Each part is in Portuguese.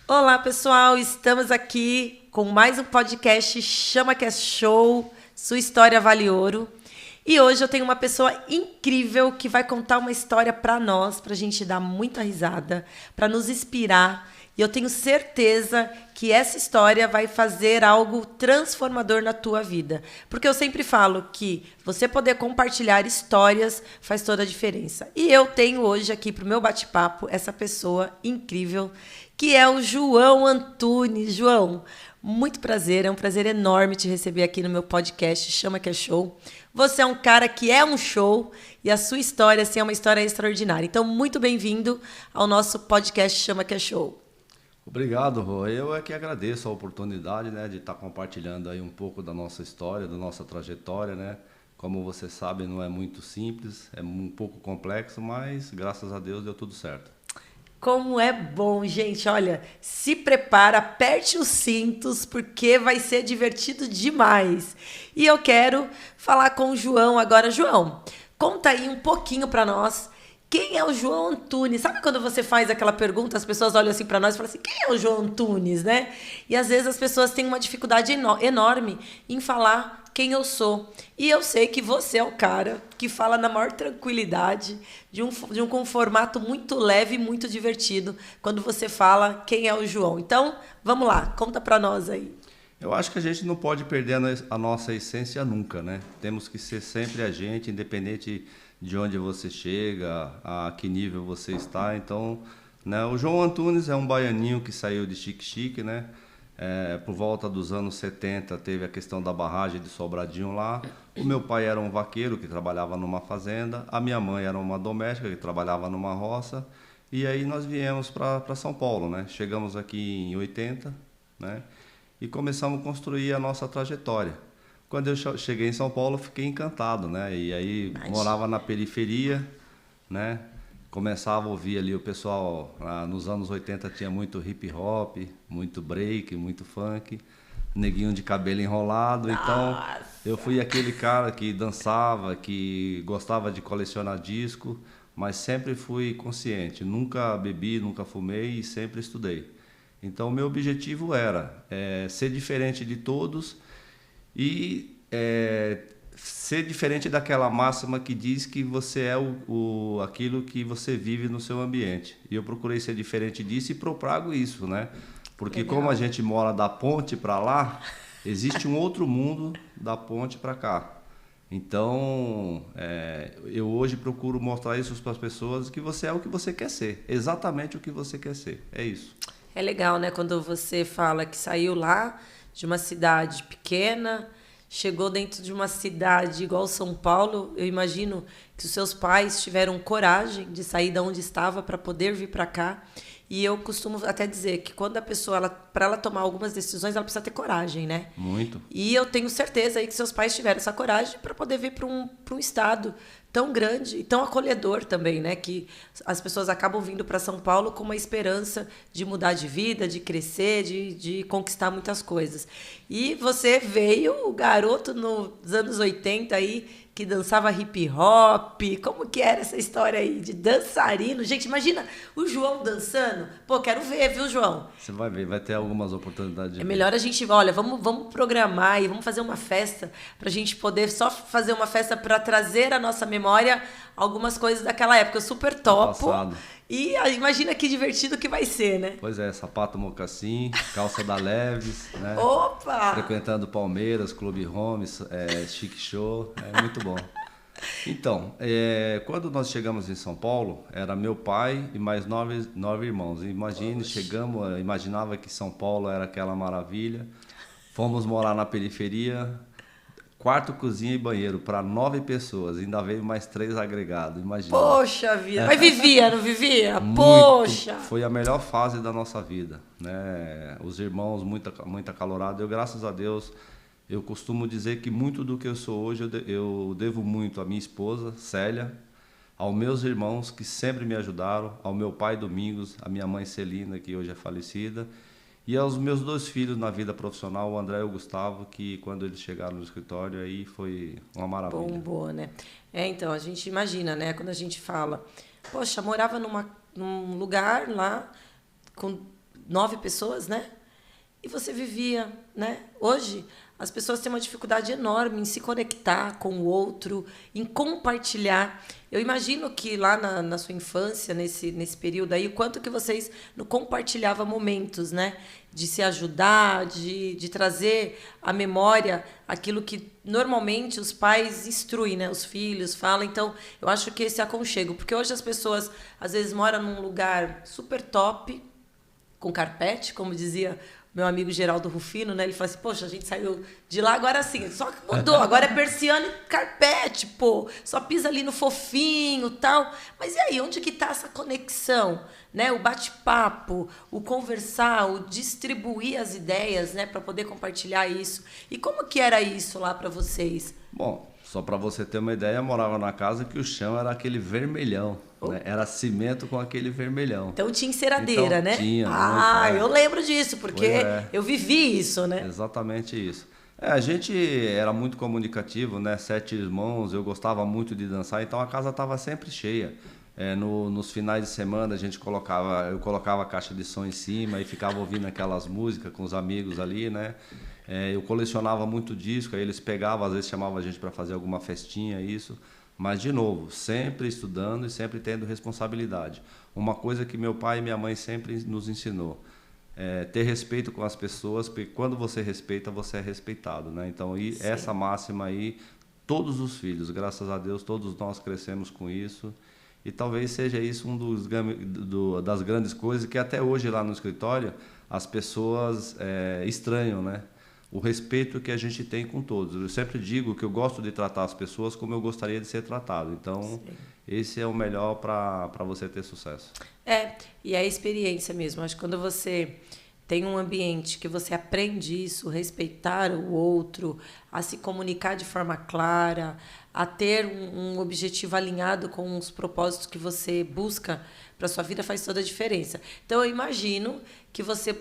Olá, pessoal! Estamos aqui com mais um podcast Chama Que É Show, Sua História Vale Ouro. E hoje eu tenho uma pessoa incrível que vai contar uma história para nós, para a gente dar muita risada, para nos inspirar. E eu tenho certeza que essa história vai fazer algo transformador na tua vida. Porque eu sempre falo que você poder compartilhar histórias faz toda a diferença. E eu tenho hoje aqui para o meu bate-papo essa pessoa incrível, que é o João Antunes. João, muito prazer, é um prazer enorme te receber aqui no meu podcast Chama Que É Show. Você é um cara que é um show e a sua história assim, é uma história extraordinária. Então, muito bem-vindo ao nosso podcast Chama Que É Show. Obrigado, Rô. Eu é que agradeço a oportunidade, né, de estar compartilhando aí um pouco da nossa história, da nossa trajetória, né? Como você sabe, não é muito simples, é um pouco complexo, mas graças a Deus deu tudo certo. Como é bom, gente. Olha, se prepara, aperte os cintos, porque vai ser divertido demais. E eu quero falar com o João agora. João, conta aí um pouquinho para nós. Quem é o João Antunes? Sabe quando você faz aquela pergunta, as pessoas olham assim para nós e falam assim, quem é o João Antunes, né? E às vezes as pessoas têm uma dificuldade enorme em falar quem eu sou. E eu sei que você é o cara que fala na maior tranquilidade, com um formato muito leve e muito divertido, quando você fala quem é o João. Então, vamos lá, conta para nós aí. Eu acho que a gente não pode perder a nossa essência nunca, né? Temos que ser sempre a gente, independente de onde você chega, a que nível você está. Então, né, o João Antunes é um baianinho que saiu de Xique-Xique, né? Por volta dos anos 70 teve a questão da barragem de Sobradinho lá. O meu pai era um vaqueiro que trabalhava numa fazenda, a minha mãe era uma doméstica que trabalhava numa roça. E aí nós viemos para São Paulo, né? Chegamos aqui em 80, né? E começamos a construir a nossa trajetória. Quando eu cheguei em São Paulo, fiquei encantado, né? E aí morava na periferia, né? Começava a ouvir ali o pessoal, nos anos 80 tinha muito hip hop, muito break, muito funk, neguinho de cabelo enrolado. Então eu fui aquele cara que dançava, que gostava de colecionar disco, mas sempre fui consciente, nunca bebi, nunca fumei e sempre estudei. Então, o meu objetivo era ser diferente de todos e ser diferente daquela máxima que diz que você é aquilo que você vive no seu ambiente. E eu procurei ser diferente disso e propago isso, né? Porque Legal. Como a gente mora da ponte para lá, existe um outro mundo da ponte para cá. Então, eu hoje procuro mostrar isso para as pessoas, que você é o que você quer ser, exatamente o que você quer ser, é isso. É legal, né? Quando você fala que saiu lá de uma cidade pequena, chegou dentro de uma cidade igual São Paulo. Eu imagino que os seus pais tiveram coragem de sair de onde estava para poder vir para cá. E eu costumo até dizer que quando a pessoa, para ela tomar algumas decisões, ela precisa ter coragem, né? Muito. E eu tenho certeza aí que seus pais tiveram essa coragem para poder vir para um estado tão grande e tão acolhedor também, né? Que as pessoas acabam vindo para São Paulo com uma esperança de mudar de vida, de crescer, de conquistar muitas coisas. E você veio, o garoto nos anos 80 aí, que dançava hip hop. Como que era essa história aí de dançarino? Gente, imagina o João dançando. Pô, quero ver, viu, João? Você vai ver, vai ter algumas oportunidades de É ver. melhor a gente, olha, vamos programar e vamos fazer uma festa pra gente poder só fazer uma festa pra trazer à nossa memória algumas coisas daquela época. Eu super topo. Passado. E imagina que divertido que vai ser, né? Pois é, sapato mocassim, calça da Leves, né? Opa! Frequentando Palmeiras, Clube Homes, Chic Show, é muito bom. Então, quando nós chegamos em São Paulo, era meu pai e mais nove irmãos. Imagine, chegamos, imaginava que São Paulo era aquela maravilha. Fomos morar na periferia, quarto, cozinha e banheiro para 9 pessoas. Ainda veio mais 3 agregados, imagina. Poxa vida! Mas vivia, não vivia? Muito, Poxa! foi a melhor fase da nossa vida, né? Os irmãos, muita calorada. Eu, graças a Deus, eu costumo dizer que muito do que eu sou hoje eu devo muito à minha esposa, Célia, aos meus irmãos que sempre me ajudaram, ao meu pai Domingos, à minha mãe Celina, que hoje é falecida, e aos meus 2 filhos na vida profissional, o André e o Gustavo, que quando eles chegaram no escritório aí foi uma maravilha. Bombou, né? Então, a gente imagina, né? Quando a gente fala, poxa, morava num lugar lá com 9 pessoas, né? E você vivia, né? Hoje, as pessoas têm uma dificuldade enorme em se conectar com o outro, em compartilhar. Eu imagino que lá na sua infância, nesse período aí, o quanto que vocês não compartilhavam momentos, né? De se ajudar, de trazer à memória aquilo que normalmente os pais instruem, né? Os filhos falam. Então, eu acho que esse aconchego. Porque hoje as pessoas, às vezes, moram num lugar super top, com carpete, como dizia meu amigo Geraldo Rufino, né? Ele fala assim, poxa, a gente saiu de lá agora sim, só que mudou, agora é persiana e carpete, pô, só pisa ali no fofinho, tal. Mas e aí, onde que tá essa conexão, né? O bate-papo, o conversar, o distribuir as ideias, né, para poder compartilhar isso. E como que era isso lá para vocês? Bom, só para você ter uma ideia, eu morava na casa que o chão era aquele vermelhão, né? Era cimento com aquele vermelhão. Então tinha enceradeira, Então, né? Tinha. Eu lembro disso, porque eu vivi isso, né? Exatamente isso. A gente era muito comunicativo, né? 7 irmãos, eu gostava muito de dançar, então a casa estava sempre cheia. Nos finais de semana eu colocava a caixa de som em cima e ficava ouvindo aquelas músicas com os amigos ali, né? Eu colecionava muito disco, aí eles pegavam, às vezes chamavam a gente para fazer alguma festinha, isso. Mas, de novo, sempre estudando e sempre tendo responsabilidade. Uma coisa que meu pai e minha mãe sempre nos ensinou, ter respeito com as pessoas, porque quando você respeita, você é respeitado, né? Então, essa máxima aí, todos os filhos, graças a Deus, todos nós crescemos com isso. E talvez seja isso das grandes coisas que até hoje lá no escritório as pessoas estranham, né? O respeito que a gente tem com todos. Eu sempre digo que eu gosto de tratar as pessoas como eu gostaria de ser tratado. Então, sim, esse é o melhor para você ter sucesso. E é a experiência mesmo. Acho que quando você tem um ambiente que você aprende isso, respeitar o outro, a se comunicar de forma clara, a ter um objetivo alinhado com os propósitos que você busca para sua vida, faz toda a diferença. Então, eu imagino que você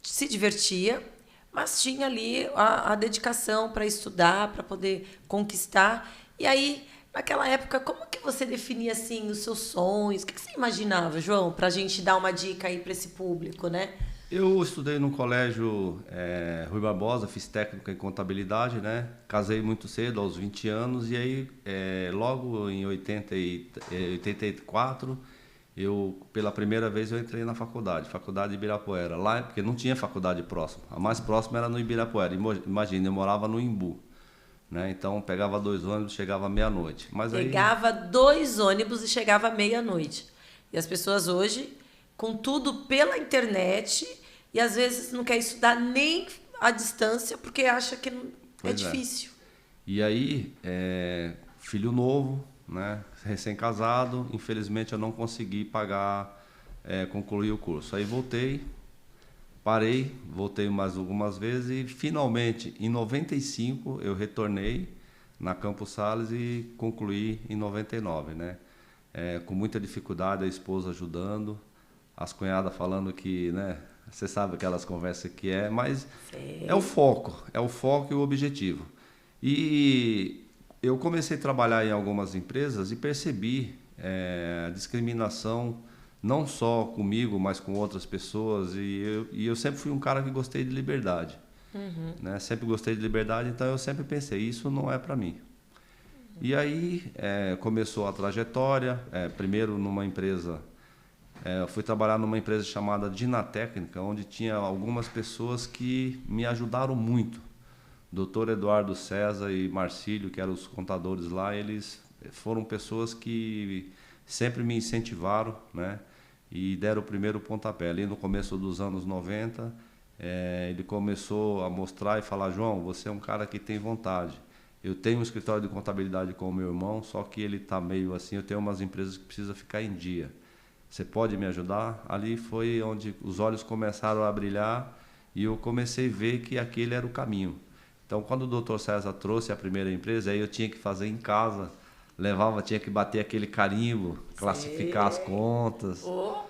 se divertia, mas tinha ali a dedicação para estudar, para poder conquistar. E aí, naquela época, como que você definia assim os seus sonhos? O que você imaginava, João, para a gente dar uma dica aí para esse público, né? Eu estudei no colégio Rui Barbosa, fiz técnica em contabilidade, né? Casei muito cedo, aos 20 anos, e aí logo em 84, pela primeira vez eu entrei na faculdade de Ibirapuera, lá, porque não tinha faculdade próxima, a mais próxima era no Ibirapuera, imagina, eu morava no Imbu, né? Então pegava 2 ônibus, chegava meia-noite. Pegava 2 ônibus e chegava meia-noite. E as pessoas hoje, com tudo pela internet, e às vezes não quer estudar nem à distância, porque acha que é difícil. E aí, filho novo, né, recém-casado, infelizmente eu não consegui concluir o curso. Aí voltei mais algumas vezes e finalmente em 95 eu retornei na Campos Sales e concluí em 99, né? Com muita dificuldade, a esposa ajudando, as cunhadas falando que, né, você sabe aquelas conversas que mas sim, é o foco e o objetivo. E eu comecei a trabalhar em algumas empresas e percebi a discriminação, não só comigo, mas com outras pessoas. E eu sempre fui um cara que gostei de liberdade. Uhum. Né? Sempre gostei de liberdade, então eu sempre pensei, isso não é para mim. Uhum. E aí começou a trajetória, primeiro numa empresa, eu fui trabalhar numa empresa chamada Dinatécnica, onde tinha algumas pessoas que me ajudaram muito. Dr. Eduardo César e Marcílio, que eram os contadores lá, eles foram pessoas que sempre me incentivaram, né? E deram o primeiro pontapé. Ali no começo dos anos 90, ele começou a mostrar e falar, João, você é um cara que tem vontade. Eu tenho um escritório de contabilidade com o meu irmão, só que ele está meio assim, eu tenho umas empresas que precisam ficar em dia. Você pode me ajudar? Ali foi onde os olhos começaram a brilhar e eu comecei a ver que aquele era o caminho. Então, quando o Dr. César trouxe a primeira empresa, aí eu tinha que fazer em casa, tinha que bater aquele carimbo, classificar as contas,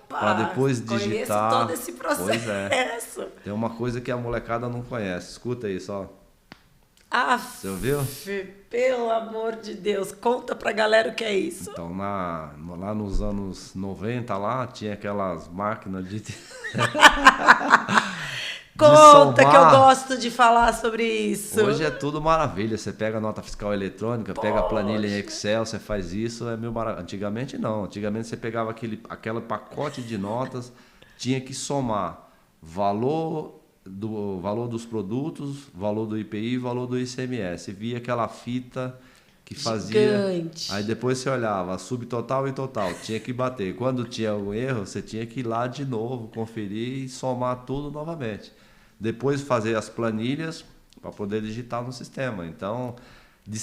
para depois digitar. Conheço todo esse processo. Pois é. Tem uma coisa que a molecada não conhece. Escuta isso, ó. Aff, Você ouviu? pelo amor de Deus, conta pra galera o que é isso. Então, lá nos anos 90, lá, tinha aquelas máquinas de Conta que eu somar. gosto de falar sobre isso. Hoje é tudo maravilha. Você pega a nota fiscal eletrônica, pega a planilha em Excel, você faz isso, é mil maravilha. Antigamente não. Antigamente você pegava aquele pacote de notas, tinha que somar valor dos produtos, valor do IPI, valor do ICMS. Via aquela fita que fazia. Gigante. Aí depois você olhava subtotal e total, tinha que bater. Quando tinha algum erro, você tinha que ir lá de novo, conferir e somar tudo novamente. Depois fazer as planilhas para poder digitar no sistema. Então,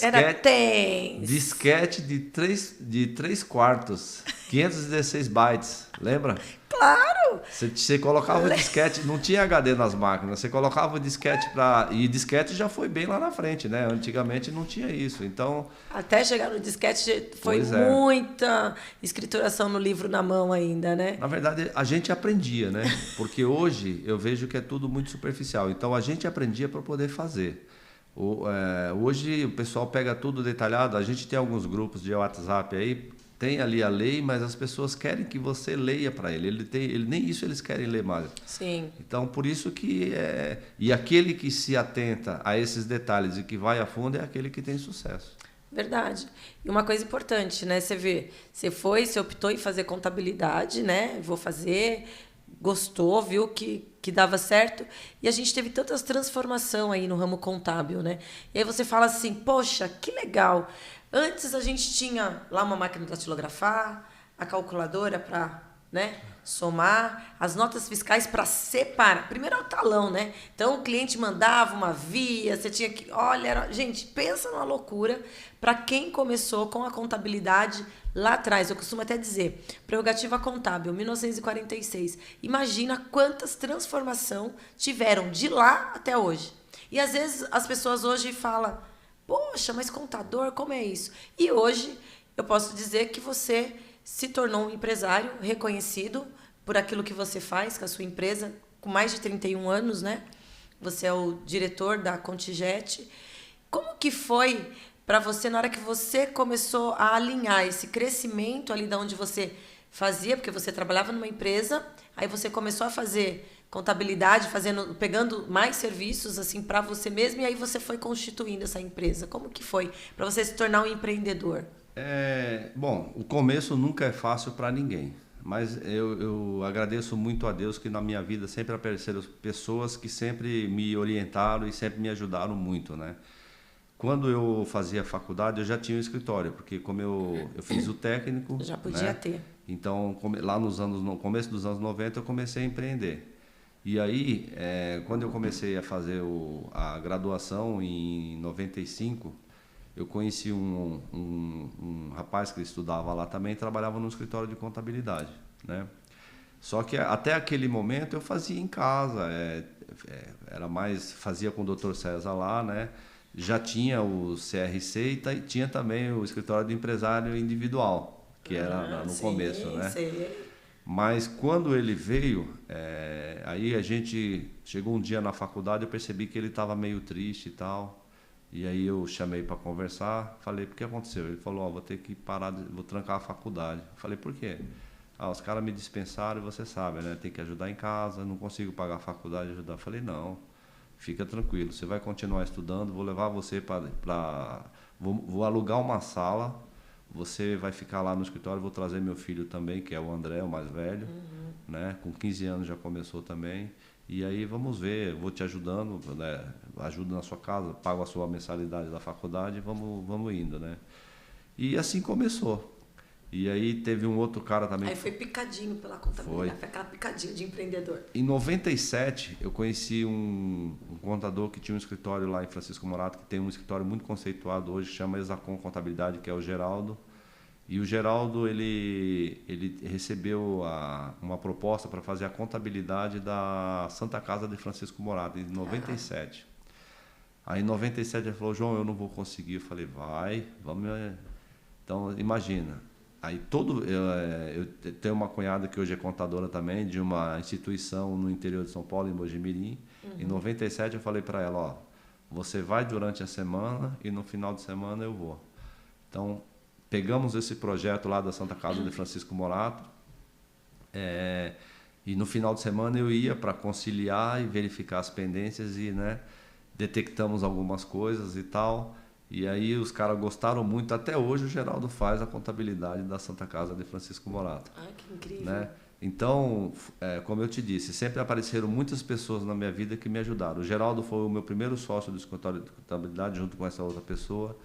Era tenso. disquete de 3 quartos, 516 bytes, lembra? Claro! Você colocava o disquete, não tinha HD nas máquinas, você colocava o disquete e disquete já foi bem lá na frente, né? Antigamente não tinha isso, então... Até chegar no disquete foi Pois é. muita escrituração no livro na mão ainda, né? Na verdade, a gente aprendia, né? Porque hoje eu vejo que é tudo muito superficial, então a gente aprendia para poder fazer. Hoje o pessoal pega tudo detalhado, a gente tem alguns grupos de WhatsApp aí, tem ali a lei, mas as pessoas querem que você leia para ele. Nem isso eles querem ler mais. Sim. Então, por isso que... E aquele que se atenta a esses detalhes e que vai a fundo é aquele que tem sucesso. Verdade. E uma coisa importante, né? Você vê, você optou em fazer contabilidade, né? Vou fazer, gostou, viu que dava certo. E a gente teve tantas transformações aí no ramo contábil, né? E aí você fala assim, poxa, que legal. Antes a gente tinha lá uma máquina de datilografar, a calculadora para, né, somar, as notas fiscais para separar. Primeiro é o talão, né? Então o cliente mandava uma via, você tinha que... Olha, gente, pensa numa loucura para quem começou com a contabilidade lá atrás. Eu costumo até dizer, prerrogativa contábil, 1946. Imagina quantas transformações tiveram de lá até hoje. E às vezes as pessoas hoje falam... Poxa, mas contador, como é isso? E hoje eu posso dizer que você se tornou um empresário reconhecido por aquilo que você faz com a sua empresa, com mais de 31 anos, né? Você é o diretor da Contijet. Como que foi para você na hora que você começou a alinhar esse crescimento ali da onde você fazia, porque você trabalhava numa empresa, aí você começou a fazer contabilidade, pegando mais serviços assim para você mesmo, e aí você foi constituindo essa empresa. Como que foi para você se tornar um empreendedor? Bom, o começo nunca é fácil para ninguém, mas eu agradeço muito a Deus que na minha vida sempre apareceram pessoas que sempre me orientaram e sempre me ajudaram muito, né? Quando eu fazia faculdade, eu já tinha um escritório, porque como eu fiz o técnico... Já podia, né, ter. Então, lá no começo dos anos 90, eu comecei a empreender. E aí, quando eu comecei a fazer a graduação em 95, eu conheci um rapaz que estudava lá também, trabalhava no escritório de contabilidade, né? Só que até aquele momento eu fazia em casa, fazia com o Dr. César lá, né? Já tinha o CRC e tinha também o escritório de empresário individual, que era no começo, né? Sei. Mas quando ele veio, aí a gente chegou um dia na faculdade, eu percebi que ele estava meio triste e tal. E aí eu chamei para conversar, falei, o que aconteceu? Ele falou, vou ter que parar, vou trancar a faculdade. Eu falei, por quê? Os caras me dispensaram, você sabe, né? Tem que ajudar em casa, não consigo pagar a faculdade, ajudar. Eu falei, não, fica tranquilo, você vai continuar estudando, vou levar você vou alugar uma sala. Você vai ficar lá no escritório, vou trazer meu filho também, que é o André, o mais velho, né? Com 15 anos já começou também. E aí vamos ver, vou te ajudando, né? Ajudo na sua casa, pago a sua mensalidade da faculdade, vamos indo, né? E assim começou. E aí teve um outro cara também... Aí foi picadinho pela contabilidade, foi aquela picadinha de empreendedor. Em 97, eu conheci um contador que tinha um escritório lá em Francisco Morato, que tem um escritório muito conceituado hoje, que chama Exacom Contabilidade, que é o Geraldo. E o Geraldo, ele recebeu uma proposta para fazer a contabilidade da Santa Casa de Francisco Morato, em 97. Aí em 97 ele falou, João, eu não vou conseguir. Eu falei, vamos... Então, imagina... Aí eu tenho uma cunhada que hoje é contadora também de uma instituição no interior de São Paulo, em Mojimirim. Em 97 eu falei para ela, Você vai durante a semana e no final de semana eu vou. Então, pegamos esse projeto lá da Santa Casa de Francisco Morato, e no final de semana eu ia para conciliar e verificar as pendências e, né, detectamos algumas coisas e tal. E aí os caras gostaram muito. Até hoje o Geraldo faz a contabilidade da Santa Casa de Francisco Morato. Ai, que incrível. Né? Então, como eu te disse, sempre apareceram muitas pessoas na minha vida que me ajudaram. O Geraldo foi o meu primeiro sócio do escritório de contabilidade, junto com essa outra pessoa,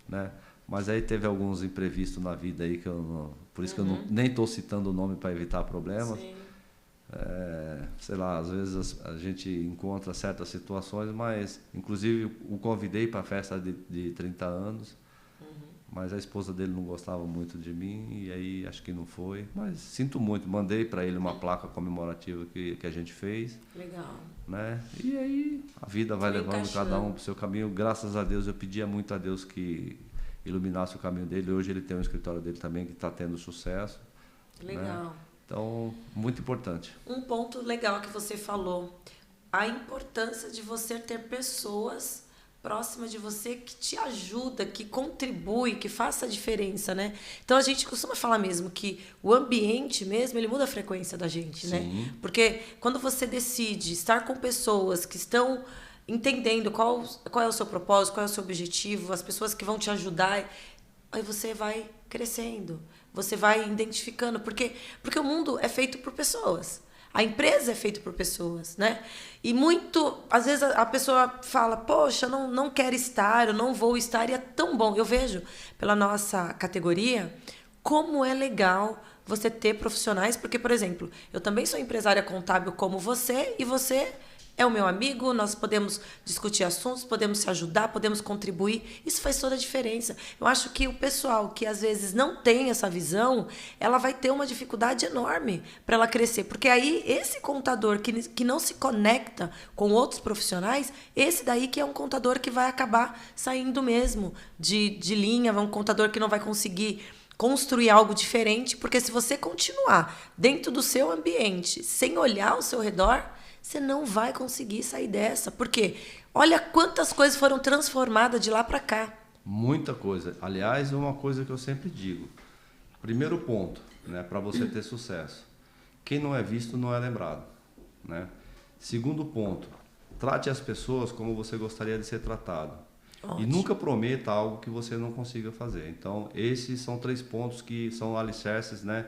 né? Mas aí teve alguns imprevistos na vida aí, que eu não, por isso que eu nem estou citando o nome para evitar problemas. Sim. Sei lá, às vezes a gente encontra certas situações, mas inclusive o convidei para a festa de 30 anos, mas a esposa dele não gostava muito de mim e aí acho que não foi, mas sinto muito, mandei para ele uma placa comemorativa que a gente fez. Legal. Né? E aí a vida vai levando encaixando. cada um para o seu caminho. Graças a Deus, eu pedia muito a Deus que iluminasse o caminho dele. Hoje ele tem um escritório dele também que está tendo sucesso. Legal. Né? Então, muito importante. Um ponto legal que você falou, a importância de você ter pessoas próximas de você que te ajuda, que contribui, que faça a diferença, né? Então a gente costuma falar mesmo que o ambiente mesmo, ele muda a frequência da gente, Sim. né? Porque quando você decide estar com pessoas que estão entendendo qual é o seu propósito, qual é o seu objetivo, as pessoas que vão te ajudar, aí você vai crescendo, você vai identificando, porque o mundo é feito por pessoas. A empresa é feita por pessoas, né? E às vezes a pessoa fala, poxa, não quero estar, eu não vou estar, e é tão bom. Eu vejo pela nossa categoria como é legal você ter profissionais, porque, por exemplo, eu também sou empresária contábil como você, e você é o meu amigo, nós podemos discutir assuntos, podemos se ajudar, podemos contribuir. Isso faz toda a diferença. Eu acho que o pessoal que às vezes não tem essa visão, ela vai ter uma dificuldade enorme para ela crescer. Porque aí esse contador que não se conecta com outros profissionais, esse daí que é um contador que vai acabar saindo mesmo de linha, um contador que não vai conseguir construir algo diferente, porque se você continuar dentro do seu ambiente, sem olhar ao seu redor, você não vai conseguir sair dessa. Porque olha quantas coisas foram transformadas de lá para cá. Muita coisa. Aliás, é uma coisa que eu sempre digo. Primeiro ponto, né, para você ter sucesso. Quem não é visto não é lembrado. Né? Segundo ponto, trate as pessoas como você gostaria de ser tratado. Ótimo. E nunca prometa algo que você não consiga fazer. Então, esses são 3 pontos que são alicerces, né?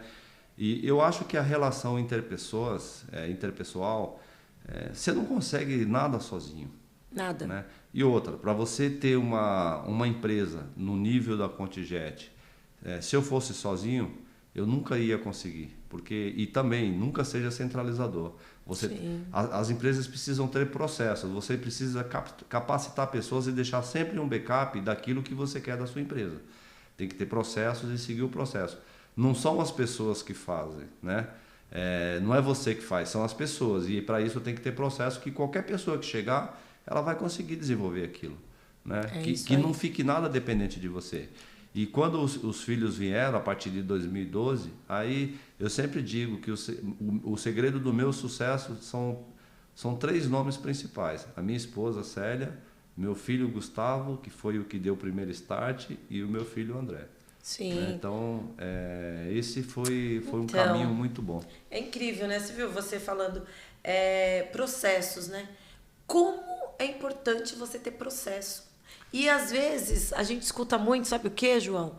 E eu acho que a relação interpessoal, você não consegue nada sozinho. Nada. Né? E outra, para você ter uma empresa no nível da Contijet, se eu fosse sozinho, eu nunca ia conseguir. E também, nunca seja centralizador. As empresas precisam ter processos, você precisa capacitar pessoas e deixar sempre um backup daquilo que você quer da sua empresa. Tem que ter processos e seguir o processo. Não são as pessoas que fazem, né? Não é você que faz, são as pessoas. E para isso tem que ter processo que qualquer pessoa que chegar, ela vai conseguir desenvolver aquilo. Né? Que não fique nada dependente de você. E quando os filhos vieram, a partir de 2012, aí eu sempre digo que o segredo do meu sucesso são 3 nomes principais. A minha esposa, Célia, meu filho, Gustavo, que foi o que deu o primeiro start, e o meu filho, André. Sim. Né? Então, esse foi um caminho muito bom. É incrível, né? Você viu você falando processos, né? Como é importante você ter processo. E às vezes a gente escuta muito, sabe o que, João?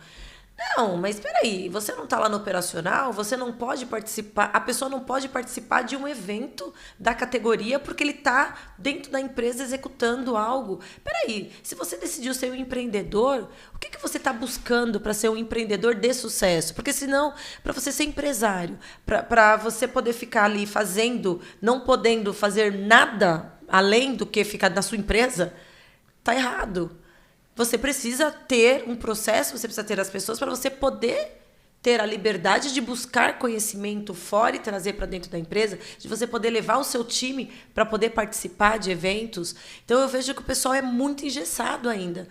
Não, mas espera aí, você não está lá no operacional, você não pode participar, a pessoa não pode participar de um evento da categoria porque ele está dentro da empresa executando algo. Espera aí, se você decidiu ser um empreendedor, o que você está buscando para ser um empreendedor de sucesso? Porque senão, para você ser empresário, para você poder ficar ali fazendo, não podendo fazer nada além do que ficar na sua empresa, tá errado. Você precisa ter um processo, você precisa ter as pessoas para você poder ter a liberdade de buscar conhecimento fora e trazer para dentro da empresa, de você poder levar o seu time para poder participar de eventos. Então eu vejo que o pessoal é muito engessado ainda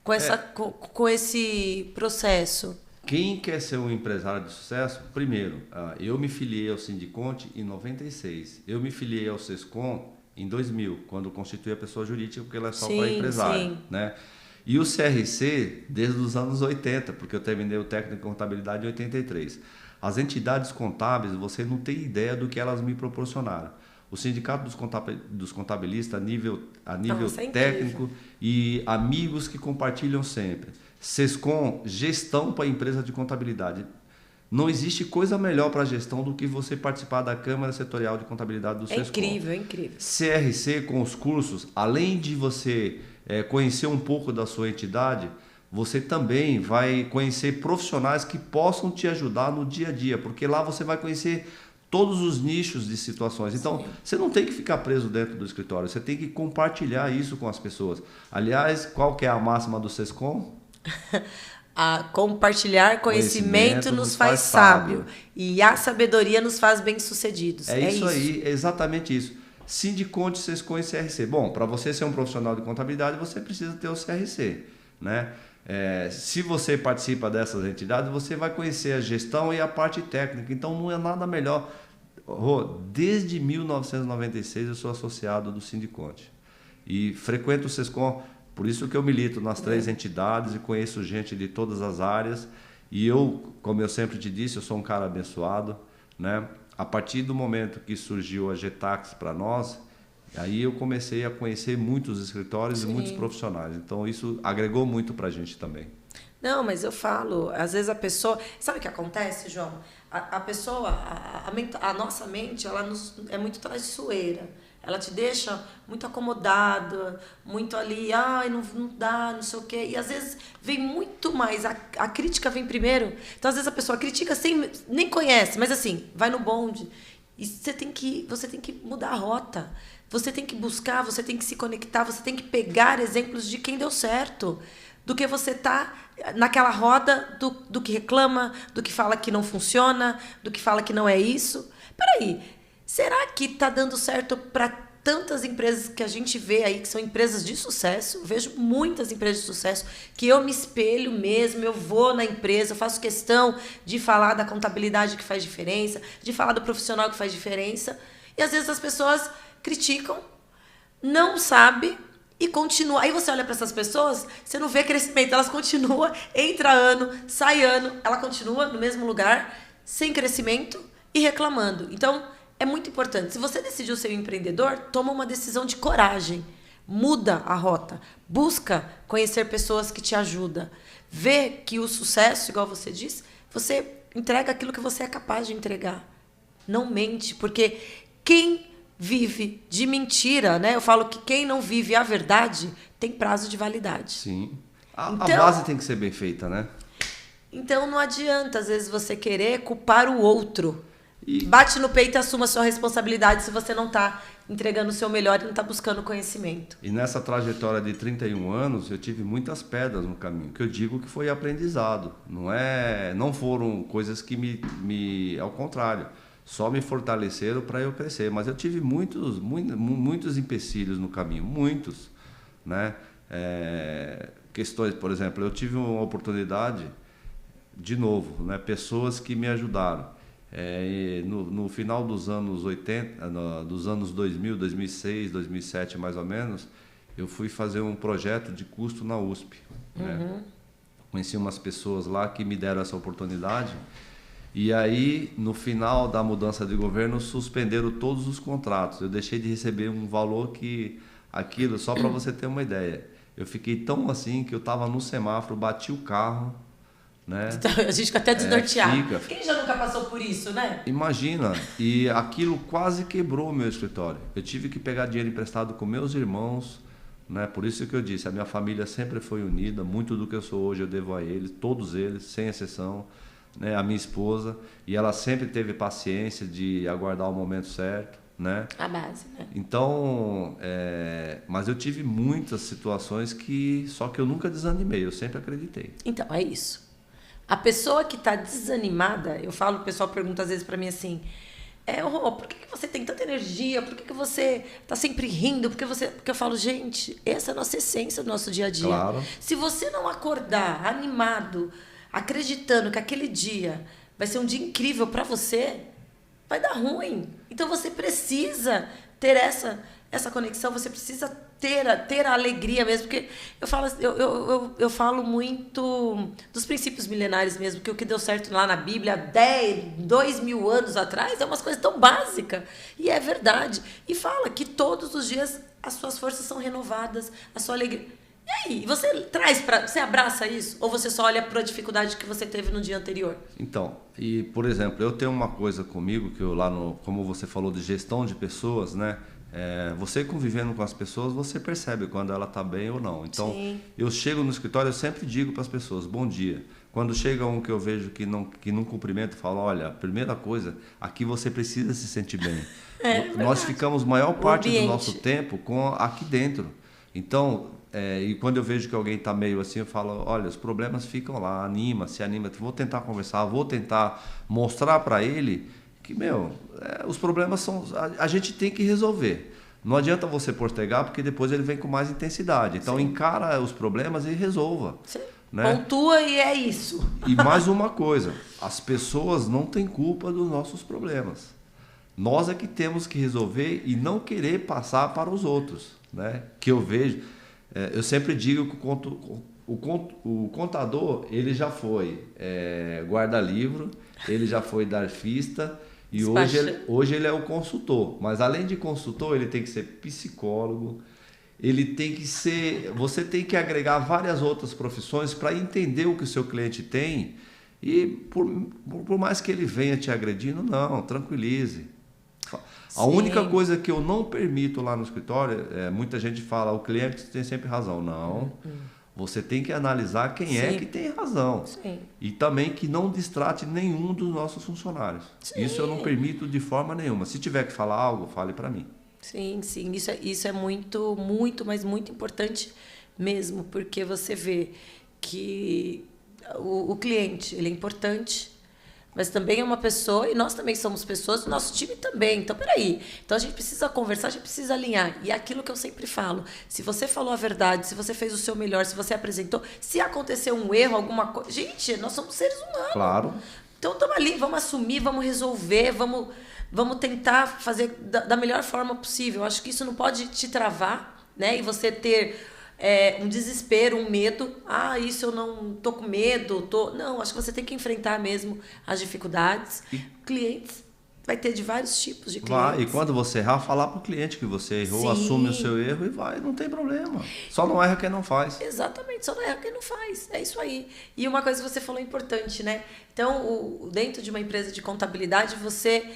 com esse processo. Quem quer ser um empresário de sucesso, primeiro, eu me filiei ao Sindiconte em 96, eu me filiei ao Sescom em 2000, quando constitui a pessoa jurídica, porque ela é só para Sim, empresário, sim. né? E o CRC, desde os anos 80, porque eu terminei o técnico em contabilidade em 83. As entidades contábeis, você não tem ideia do que elas me proporcionaram. O Sindicato dos Contabilistas, a nível Nossa, é técnico, e amigos que compartilham sempre. Sescom, gestão para a empresa de contabilidade. Não existe coisa melhor para a gestão do que você participar da Câmara Setorial de Contabilidade do É Sescom. incrível, é incrível. CRC, com os cursos, além de você conhecer um pouco da sua entidade, você também vai conhecer profissionais que possam te ajudar no dia a dia, porque lá você vai conhecer todos os nichos de situações. Então, você não tem que ficar preso dentro do escritório, você tem que compartilhar isso com as pessoas. Aliás, qual que é a máxima do Sescom? A compartilhar conhecimento nos faz sábio. E a sabedoria nos faz bem-sucedidos. É isso aí, é exatamente isso. Sindiconte, Sescom e CRC. Bom, para você ser um profissional de contabilidade, você precisa ter o CRC, né? Se você participa dessas entidades, você vai conhecer a gestão e a parte técnica. Então, não é nada melhor. Desde 1996, eu sou associado do Sindiconte. E frequento o Sescom, por isso que eu milito nas 3 entidades e conheço gente de todas as áreas. E eu, como eu sempre te disse, eu sou um cara abençoado, né? A partir do momento que surgiu a Getax para nós, aí eu comecei a conhecer muitos escritórios e muitos profissionais. Então, isso agregou muito para a gente também. Não, mas eu falo, às vezes a pessoa... Sabe o que acontece, João? A pessoa, a nossa mente, ela é muito traiçoeira. Ela te deixa muito acomodada, muito ali, ai, não dá, não sei o quê. E às vezes vem muito mais, a crítica vem primeiro. Então, às vezes a pessoa critica sem, nem conhece, mas assim, vai no bonde. E você tem que mudar a rota. Você tem que buscar, você tem que se conectar, você tem que pegar exemplos de quem deu certo. Do que você tá naquela roda do que reclama, do que fala que não funciona, do que fala que não é isso. Peraí, será que tá dando certo para tantas empresas que a gente vê aí, que são empresas de sucesso? Eu vejo muitas empresas de sucesso que eu me espelho mesmo, eu vou na empresa, eu faço questão de falar da contabilidade que faz diferença, de falar do profissional que faz diferença. E às vezes as pessoas criticam, não sabem, e continua. Aí você olha para essas pessoas, você não vê crescimento, elas continuam, entra ano, sai ano, ela continua no mesmo lugar, sem crescimento e reclamando. Então, é muito importante. Se você decidiu ser um empreendedor, toma uma decisão de coragem. Muda a rota. Busca conhecer pessoas que te ajudam. Vê que o sucesso, igual você disse, você entrega aquilo que você é capaz de entregar. Não mente, porque quem vive de mentira, né? Eu falo que quem não vive a verdade tem prazo de validade. Sim. A base tem que ser bem feita, né? Então não adianta, às vezes, você querer culpar o outro. Bate no peito e assuma a sua responsabilidade se você não está entregando o seu melhor e não está buscando conhecimento. E nessa trajetória de 31 anos, eu tive muitas pedras no caminho, que eu digo que foi aprendizado. Não foram coisas que ao contrário, só me fortaleceram para eu crescer. Mas eu tive muitos empecilhos no caminho, muitos, né? Questões, por exemplo, eu tive uma oportunidade, de novo, né? Pessoas que me ajudaram. No final dos anos 80, dos anos 2000, 2006, 2007 mais ou menos, eu fui fazer um projeto de custo na USP. Né? Conheci umas pessoas lá que me deram essa oportunidade. E aí, no final da mudança de governo, suspenderam todos os contratos. Eu deixei de receber um valor que... Aquilo, só para você ter uma ideia. Eu fiquei tão assim que eu estava no semáforo, bati o carro, né? A gente fica até desnorteado. Fica. Quem já nunca passou por isso, né? Imagina. E aquilo quase quebrou o meu escritório. Eu tive que pegar dinheiro emprestado com meus irmãos, né? Por isso que eu disse, a minha família sempre foi unida. Muito do que eu sou hoje eu devo a eles, todos eles, sem exceção. Né, a minha esposa, e ela sempre teve paciência de aguardar o momento certo, né? A base, né? Então, mas eu tive muitas situações só que eu nunca desanimei, eu sempre acreditei. Então, é isso. A pessoa que está desanimada, eu falo, o pessoal pergunta às vezes para mim assim, por que você tem tanta energia? Por que você está sempre rindo? Porque eu falo, gente, essa é a nossa essência do nosso dia a dia. Claro. Se você não acordar animado, acreditando que aquele dia vai ser um dia incrível para você, vai dar ruim. Então você precisa ter essa conexão, você precisa ter a alegria mesmo, porque eu falo muito dos princípios milenares mesmo, que o que deu certo lá na Bíblia 2.000 anos atrás é umas coisas tão básicas, e é verdade. E fala que todos os dias as suas forças são renovadas, a sua alegria. E aí, você abraça isso? Ou você só olha para a dificuldade que você teve no dia anterior? Então, e por exemplo, eu tenho uma coisa comigo, que eu lá como você falou de gestão de pessoas, né? Você convivendo com as pessoas, você percebe quando ela está bem ou não. Então, sim, eu chego no escritório, eu sempre digo para as pessoas, bom dia. Quando chega um que eu vejo que não cumprimenta, eu falo, olha, a primeira coisa, aqui você precisa se sentir bem. Nós ficamos maior parte do nosso tempo aqui dentro. Então, e quando eu vejo que alguém está meio assim, eu falo, olha, os problemas ficam lá, se anima, vou tentar conversar, vou tentar mostrar para ele que, os problemas a gente tem que resolver. Não adianta você postergar, porque depois ele vem com mais intensidade. Então, sim, encara os problemas e resolva. Sim. Né? Pontua e é isso. E mais uma coisa, as pessoas não têm culpa dos nossos problemas. Nós é que temos que resolver e não querer passar para os outros. Né? Que eu vejo, eu sempre digo que o contador, ele já foi guarda-livro, ele já foi darfista, e hoje ele é o consultor. Mas além de consultor, ele tem que ser psicólogo, você tem que agregar várias outras profissões para entender o que o seu cliente tem, e por mais que ele venha te agredindo, não, tranquilize. A única coisa que eu não permito lá no escritório, muita gente fala, o cliente tem sempre razão. Não, você tem que analisar quem é que tem razão. Sim. E também que não distrate nenhum dos nossos funcionários. Sim. Isso eu não permito de forma nenhuma. Se tiver que falar algo, fale para mim. Sim, sim. Isso é muito, muito, mas muito importante mesmo, porque você vê que o cliente, ele é importante, mas também é uma pessoa, e nós também somos pessoas, o nosso time também. Então, peraí. Então, a gente precisa conversar, a gente precisa alinhar. E é aquilo que eu sempre falo. Se você falou a verdade, se você fez o seu melhor, se você apresentou, se aconteceu um erro, alguma coisa... Gente, nós somos seres humanos. Claro. Então, estamos ali, vamos assumir, vamos resolver, vamos tentar fazer da melhor forma possível. Eu acho que isso não pode te travar, né? E você ter... um desespero, um medo. Isso eu não tô com medo. Não, acho que você tem que enfrentar mesmo as dificuldades. Clientes, vai ter de vários tipos de clientes. E quando você errar, falar para o cliente que você errou, sim, assume o seu erro e vai, não tem problema. Só não erra quem não faz. Exatamente, só não erra quem não faz. É isso aí. E uma coisa que você falou importante, né? Então, dentro de uma empresa de contabilidade, você...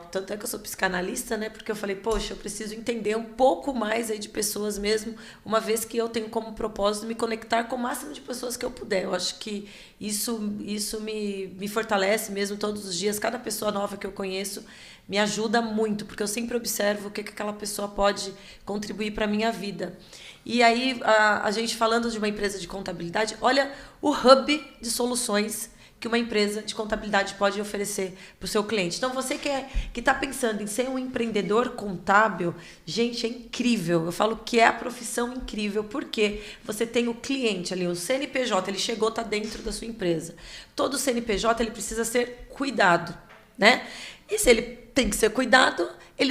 tanto é que eu sou psicanalista, né? Porque eu falei, poxa, eu preciso entender um pouco mais aí de pessoas mesmo, uma vez que eu tenho como propósito me conectar com o máximo de pessoas que eu puder. Eu acho que isso me fortalece mesmo todos os dias. Cada pessoa nova que eu conheço me ajuda muito, porque eu sempre observo o que aquela pessoa pode contribuir para a minha vida. E aí, a gente falando de uma empresa de contabilidade, olha o hub de soluções que uma empresa de contabilidade pode oferecer para o seu cliente. Então, você que está pensando em ser um empreendedor contábil, gente, é incrível. Eu falo que é a profissão incrível, porque você tem o cliente ali, o CNPJ, ele chegou, está dentro da sua empresa. Todo CNPJ, ele precisa ser cuidado, né? E se ele tem que ser cuidado,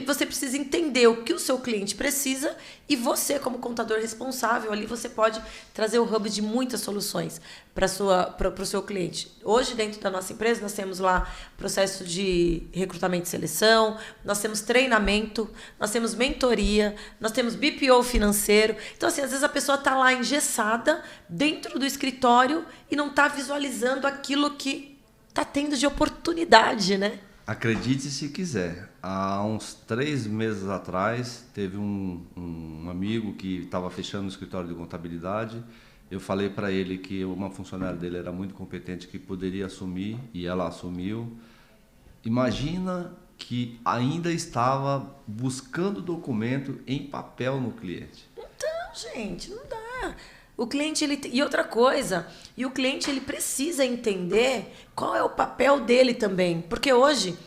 você precisa entender o que o seu cliente precisa, e você, como contador responsável, ali você pode trazer o hub de muitas soluções para o seu cliente. Hoje, dentro da nossa empresa, nós temos lá processo de recrutamento e seleção, nós temos treinamento, nós temos mentoria, nós temos BPO financeiro. Então, assim, às vezes a pessoa está lá engessada dentro do escritório e não está visualizando aquilo que está tendo de oportunidade, né? Acredite se quiser, há uns 3 meses atrás, teve um amigo que estava fechando o escritório de contabilidade. Eu falei para ele que uma funcionária dele era muito competente, que poderia assumir, e ela assumiu. Imagina que ainda estava buscando documento em papel no cliente. Então, gente, não dá. O cliente, e outra coisa, o cliente ele precisa entender qual é o papel dele também. Porque hoje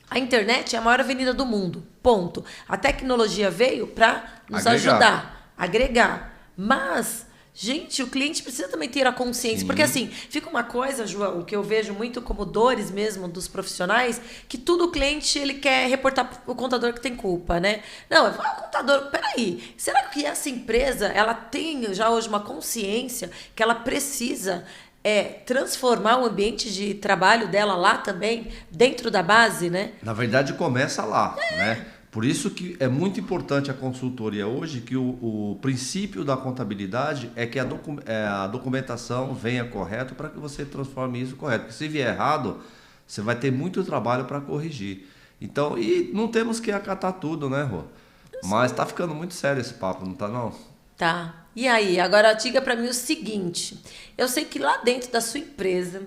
a internet é a maior avenida do mundo. Ponto. A tecnologia veio para nos ajudar, agregar. Mas, Gente, o cliente precisa também ter a consciência. Sim. Porque assim, fica uma coisa, João, que eu vejo muito como dores mesmo dos profissionais, que tudo o cliente ele quer reportar o contador que tem culpa, né? Não, o contador, peraí, será que essa empresa, ela tem já hoje uma consciência que ela precisa transformar o ambiente de trabalho dela lá também, dentro da base, né? Na verdade, começa lá, né? Por isso que é muito importante a consultoria hoje, que o princípio da contabilidade é que a documentação venha correto para que você transforme isso correto. Porque se vier errado, você vai ter muito trabalho para corrigir. Então, e não temos que acatar tudo, né, Rô? Mas tá ficando muito sério esse papo, não tá não? Tá. E aí, agora diga pra mim o seguinte. Eu sei que lá dentro da sua empresa,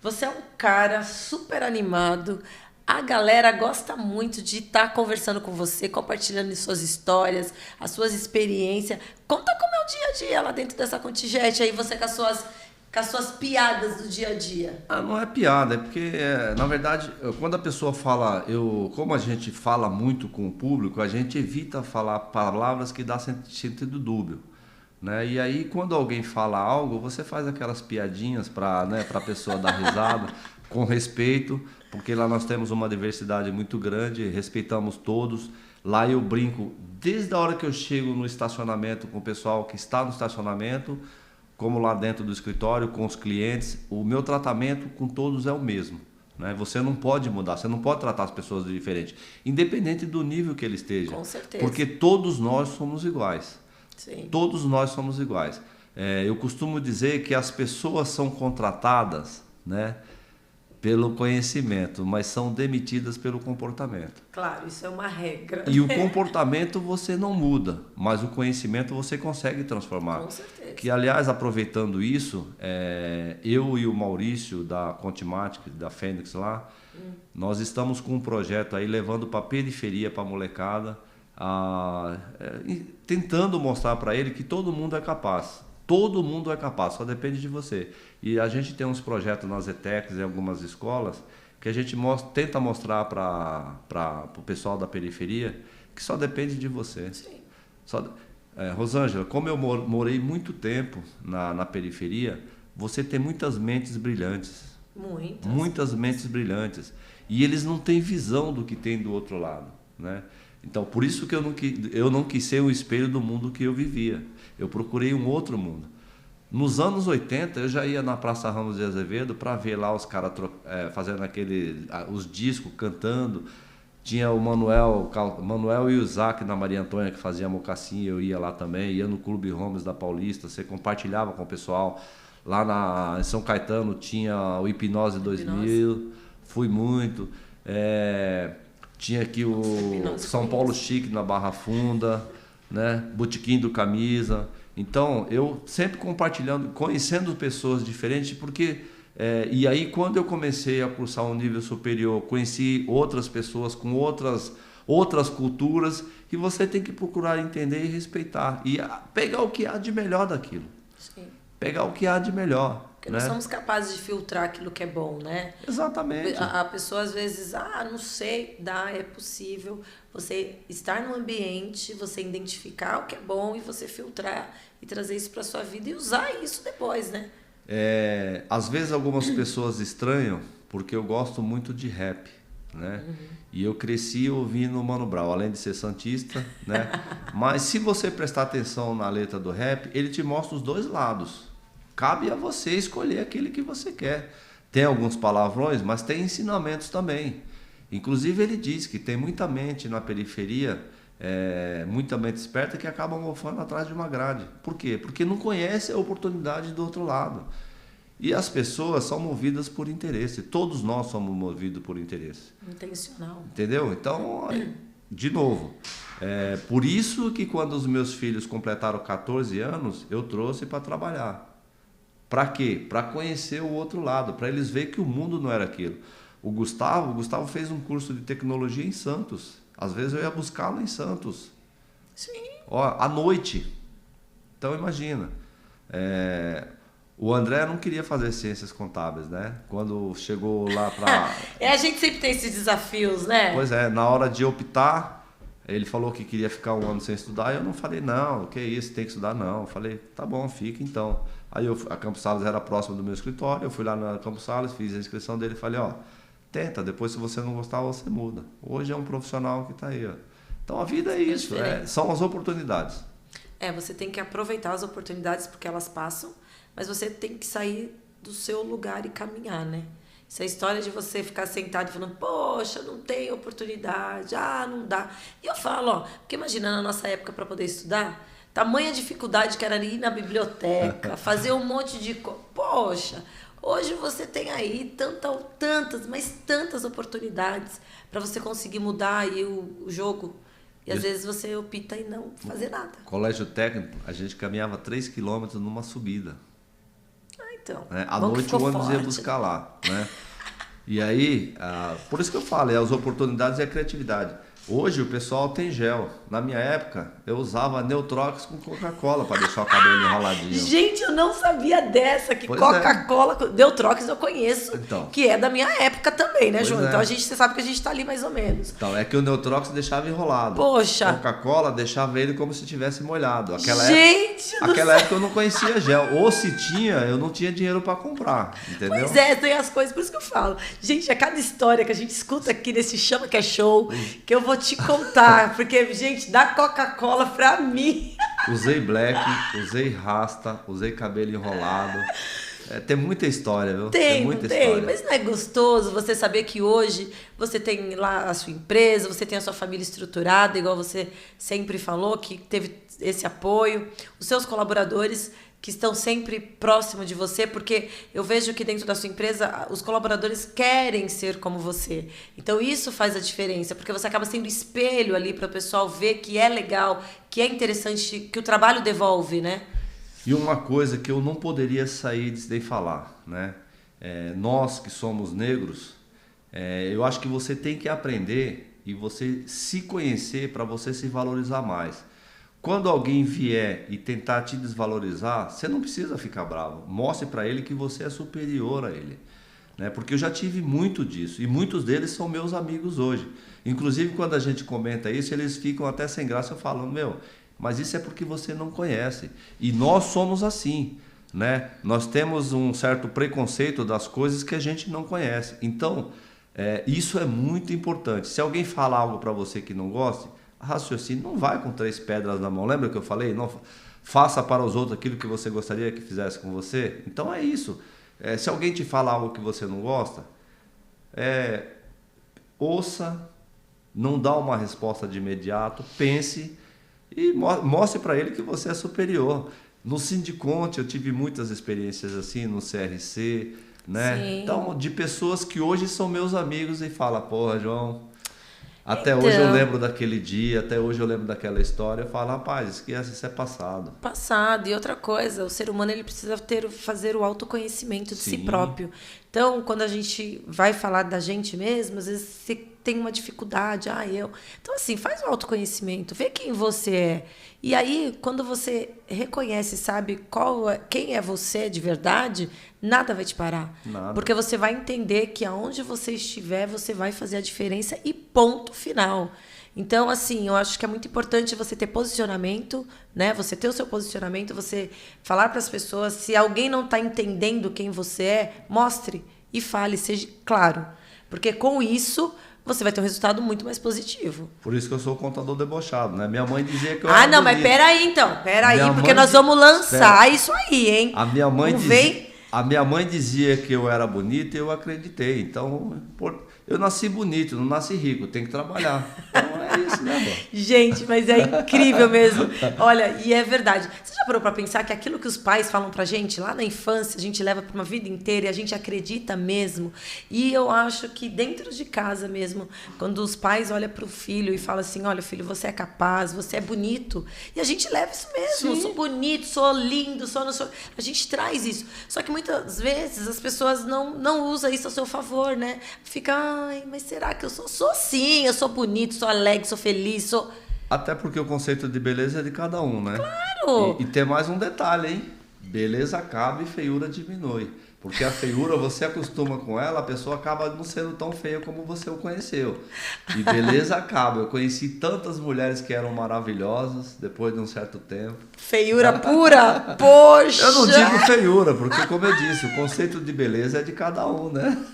você é um cara super animado. A galera gosta muito de estar conversando com você, compartilhando suas histórias, as suas experiências. Conta como é o dia a dia lá dentro dessa contingente. Aí você com as suas piadas do dia a dia. Ah, não é piada, é porque, na verdade, quando a pessoa fala, como a gente fala muito com o público, a gente evita falar palavras que dão sentido dúbio. Né? E aí, quando alguém fala algo, você faz aquelas piadinhas para, né, a pessoa dar risada, com respeito, porque lá nós temos uma diversidade muito grande, respeitamos todos. Lá eu brinco, desde a hora que eu chego no estacionamento com o pessoal que está no estacionamento, como lá dentro do escritório, com os clientes, o meu tratamento com todos é o mesmo. Né? Você não pode mudar, você não pode tratar as pessoas de diferente, independente do nível que ele esteja. Com certeza. Porque todos nós somos iguais. Sim. Todos nós somos iguais. Eu costumo dizer que as pessoas são contratadas, né, pelo conhecimento, mas são demitidas pelo comportamento. Claro, isso é uma regra. E o comportamento você não muda, mas o conhecimento você consegue transformar. Com certeza. Que, aliás, aproveitando isso, eu e o Maurício da Contimatic, da Fênix lá, nós estamos com um projeto aí levando para a periferia, para a molecada, tentando mostrar para ele que todo mundo é capaz. Todo mundo é capaz, só depende de você. E a gente tem uns projetos nas ETECs, em algumas escolas, que a gente tenta mostrar para o pessoal da periferia que só depende de você. Sim. Rosângela, como eu morei muito tempo na periferia, você tem muitas mentes brilhantes. Muitas mentes brilhantes. E eles não têm visão do que tem do outro lado, né? Então, por isso que eu não quis ser o espelho do mundo que eu vivia. Eu procurei um outro mundo. Nos anos 80, eu já ia na Praça Ramos de Azevedo para ver lá os caras fazendo os discos, cantando. Tinha o Manuel e o Isaac na Maria Antônia que fazia mocassim, eu ia lá também. Ia no Clube Holmes da Paulista, você compartilhava com o pessoal. Lá em São Caetano tinha o Hipnose 2000, fui muito. Tinha aqui o São Paulo Chique na Barra Funda, né? Botequim do Camisa. Então, eu sempre compartilhando, conhecendo pessoas diferentes, porque... e aí, quando eu comecei a cursar um nível superior, conheci outras pessoas com outras culturas, e você tem que procurar entender e respeitar. E pegar o que há de melhor daquilo. Sim. Pegar o que há de melhor. Porque nós somos capazes de filtrar aquilo que é bom, né? Exatamente. A pessoa às vezes, não sei, é possível você estar no ambiente, você identificar o que é bom e você filtrar e trazer isso para sua vida e usar isso depois, né? Às vezes algumas pessoas estranham, porque eu gosto muito de rap, né? E eu cresci ouvindo o Mano Brown, além de ser santista, né? Mas se você prestar atenção na letra do rap, ele te mostra os dois lados. Cabe a você escolher aquele que você quer. Tem alguns palavrões, mas tem ensinamentos também. Inclusive ele diz que tem muita mente na periferia, muita mente esperta, que acaba mofando atrás de uma grade. Por quê? Porque não conhece a oportunidade do outro lado. E as pessoas são movidas por interesse. Todos nós somos movidos por interesse. Intencional. Entendeu? Então, de novo, por isso que quando os meus filhos completaram 14 anos, eu trouxe para trabalhar. Para quê? Para conhecer o outro lado, para eles verem que o mundo não era aquilo. O Gustavo fez um curso de tecnologia em Santos. Às vezes eu ia buscá-lo em Santos. Sim. À noite. Então imagina. O André não queria fazer ciências contábeis, né? Quando chegou lá para... A gente sempre tem esses desafios, né? Pois é, na hora de optar, Ele falou que queria ficar um ano sem estudar, e eu não falei, não, que isso, tem que estudar não. Eu falei, tá bom, fica então. Aí a Campos Sales era próxima do meu escritório, eu fui lá na Campos Sales, fiz a inscrição dele e falei, ó, tenta, depois se você não gostar, você muda. Hoje é um profissional que está aí, ó. Então a vida é isso, são as oportunidades. Você tem que aproveitar as oportunidades porque elas passam, mas você tem que sair do seu lugar e caminhar, né? Essa história de você ficar sentado e falando, poxa, não tem oportunidade, não dá. E eu falo, ó, porque imagina na nossa época para poder estudar, tamanha dificuldade que era ir na biblioteca, fazer um monte de coisa. Poxa, hoje você tem aí tantas oportunidades para você conseguir mudar aí o jogo. E às vezes você opta em não fazer nada. Colégio técnico, a gente caminhava 3 quilômetros numa subida. Então, À noite o ônibus ia buscar lá, né? E aí, por isso que eu falo, as oportunidades e a criatividade. Hoje o pessoal tem gel. Na minha época, eu usava Neutrox com Coca-Cola para deixar o cabelo enroladinho. Gente, eu não sabia dessa, que Coca-Cola, Neutrox eu conheço, então, que é da minha época também, né, João? Então você sabe que a gente tá ali mais ou menos. Então, é que o Neutrox deixava enrolado. Poxa! Coca-Cola deixava ele como se tivesse molhado. Aquela época eu não conhecia gel. Ou se tinha, eu não tinha dinheiro para comprar, entendeu? Pois tem as coisas, por isso que eu falo. Gente, é cada história que a gente escuta aqui nesse Chama que é Show, que eu vou te contar, porque, gente, dá Coca-Cola pra mim. Usei black, usei rasta, usei cabelo enrolado. Tem muita história, viu? Tem muita história. Mas não é gostoso você saber que hoje você tem lá a sua empresa, você tem a sua família estruturada, igual você sempre falou, que teve esse apoio, os seus colaboradores que estão sempre próximo de você, porque eu vejo que dentro da sua empresa os colaboradores querem ser como você. Então isso faz a diferença, porque você acaba sendo espelho ali para o pessoal ver que é legal, que é interessante, que o trabalho devolve, né? E uma coisa que eu não poderia sair sem falar, né? Nós que somos negros, eu acho que você tem que aprender e você se conhecer para você se valorizar mais. Quando alguém vier e tentar te desvalorizar, você não precisa ficar bravo. Mostre para ele que você é superior a ele, né? Porque eu já tive muito disso e muitos deles são meus amigos hoje. Inclusive, quando a gente comenta isso, eles ficam até sem graça. Eu falo, mas isso é porque você não conhece. E nós somos assim, né? Nós temos um certo preconceito das coisas que a gente não conhece. Então, isso é muito importante. Se alguém fala algo para você que não goste, raciocínio, não vai com 3 pedras na mão. Lembra que eu falei? Não faça para os outros aquilo que você gostaria que fizesse com você. Então é isso. Se alguém te fala algo que você não gosta, ouça, não dá uma resposta de imediato, pense e mostre para ele que você é superior. No Sindiconte eu tive muitas experiências assim, no CRC, né? Sim. Então, de pessoas que hoje são meus amigos e falam, porra, João, até hoje eu lembro daquele dia, até hoje eu lembro daquela história. Eu falo, rapaz, esquece, isso é passado. Passado. E outra coisa, o ser humano ele precisa fazer o autoconhecimento de si próprio. Então, quando a gente vai falar da gente mesmo, às vezes você tem uma dificuldade, Então, assim, faz o autoconhecimento, vê quem você é. E aí, quando você reconhece, sabe quem é você de verdade, nada vai te parar. Nada. Porque você vai entender que aonde você estiver, você vai fazer a diferença e ponto final. Então, assim, eu acho que é muito importante você ter posicionamento, né? Você ter o seu posicionamento, você falar para as pessoas. Se alguém não está entendendo quem você é, mostre e fale, seja claro. Porque com isso você vai ter um resultado muito mais positivo. Por isso que eu sou o contador debochado, né? Minha mãe dizia que eu era não, bonito. mas peraí então. Peraí, porque nós vamos lançar isso aí, hein? A minha mãe dizia que eu era bonito e eu acreditei. Então, eu nasci bonito, não nasci rico, tem que trabalhar. Então é isso, né, amor? Gente, mas é incrível mesmo. Olha, e é verdade. Você já parou para pensar que aquilo que os pais falam pra gente lá na infância, a gente leva para uma vida inteira e a gente acredita mesmo? E eu acho que dentro de casa mesmo, quando os pais olham pro filho e falam assim, olha, filho, você é capaz, você é bonito. E a gente leva isso mesmo. Eu sou bonito, sou lindo, a gente traz isso. Só que muitas vezes as pessoas não usam isso a seu favor, né? Fica, mas será que eu sou sim, eu sou bonito, sou alegre, sou feliz, sou... Até porque o conceito de beleza é de cada um, né? Claro! E tem mais um detalhe, hein? Beleza acaba e feiura diminui. Porque a feiura, você acostuma com ela, a pessoa acaba não sendo tão feia como você o conheceu. E beleza acaba. Eu conheci tantas mulheres que eram maravilhosas depois de um certo tempo. Feiura pura? Poxa! Eu não digo feiura, porque como eu disse, o conceito de beleza é de cada um, né?